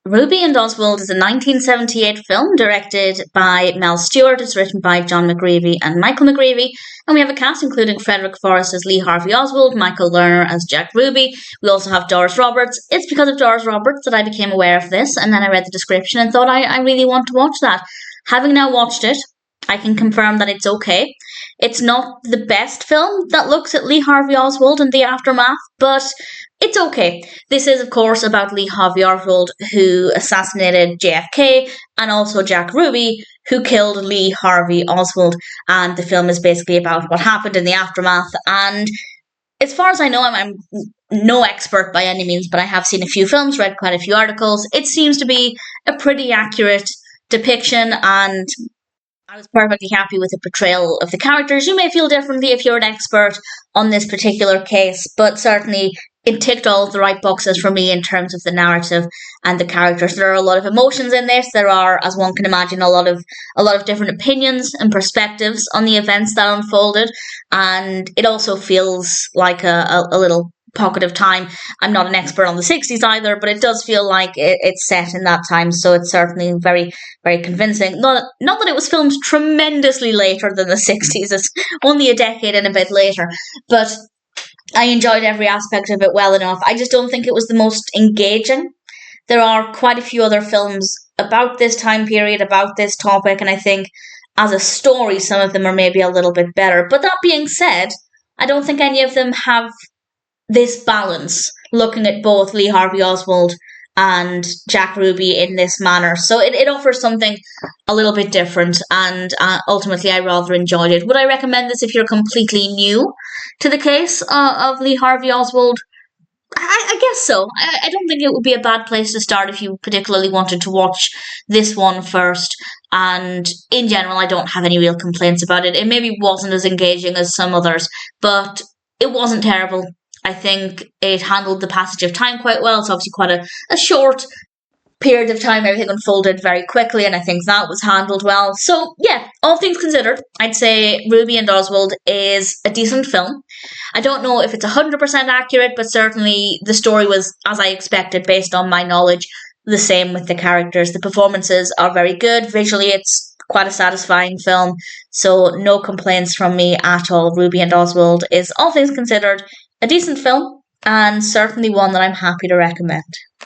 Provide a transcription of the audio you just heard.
Ruby and Oswald is a 1978 film directed by Mel Stuart. It's written by John McGreevey and Michael McGreevey. And we have a cast including Frederic Forrest as Lee Harvey Oswald, Michael Lerner as Jack Ruby. We also have Doris Roberts. It's because of Doris Roberts that I became aware of this, and then I read the description and thought I really want to watch that. Having now watched it, I can confirm that it's okay. It's not the best film that looks at Lee Harvey Oswald and the aftermath, but it's okay. This is, of course, about Lee Harvey Oswald, who assassinated JFK, and also Jack Ruby, who killed Lee Harvey Oswald. And the film is basically about what happened in the aftermath. And as far as I know, I'm no expert by any means, but I have seen a few films, read quite a few articles. It seems to be a pretty accurate depiction, and I was perfectly happy with the portrayal of the characters. You may feel differently if you're an expert on this particular case, but certainly it ticked all of the right boxes for me in terms of the narrative and the characters. There are a lot of emotions in this. There are, as one can imagine, a lot of different opinions and perspectives on the events that unfolded, and it also feels like a little pocket of time. I'm not an expert on the 60s either, but it does feel like it's set in that time, so it's certainly very, very convincing. Not that it was filmed tremendously later than the 60s, it's only a decade and a bit later, but I enjoyed every aspect of it well enough. I just don't think it was the most engaging. There are quite a few other films about this time period, about this topic, and I think as a story, some of them are maybe a little bit better. But that being said, I don't think any of them have this balance, looking at both Lee Harvey Oswald and Jack Ruby in this manner. So it offers something a little bit different, and ultimately I rather enjoyed it. Would I recommend this if you're completely new to the case of Lee Harvey Oswald? I guess so. I don't think it would be a bad place to start if you particularly wanted to watch this one first. And in general, I don't have any real complaints about it. It maybe wasn't as engaging as some others, but it wasn't terrible. I think it handled the passage of time quite well. It's obviously quite a short period of time. Everything unfolded very quickly, and I think that was handled well. So, yeah, all things considered, I'd say Ruby and Oswald is a decent film. I don't know if it's 100% accurate, but certainly the story was, as I expected, based on my knowledge, the same with the characters. The performances are very good. Visually, it's quite a satisfying film, so no complaints from me at all. Ruby and Oswald is, all things considered, a decent film, and certainly one that I'm happy to recommend.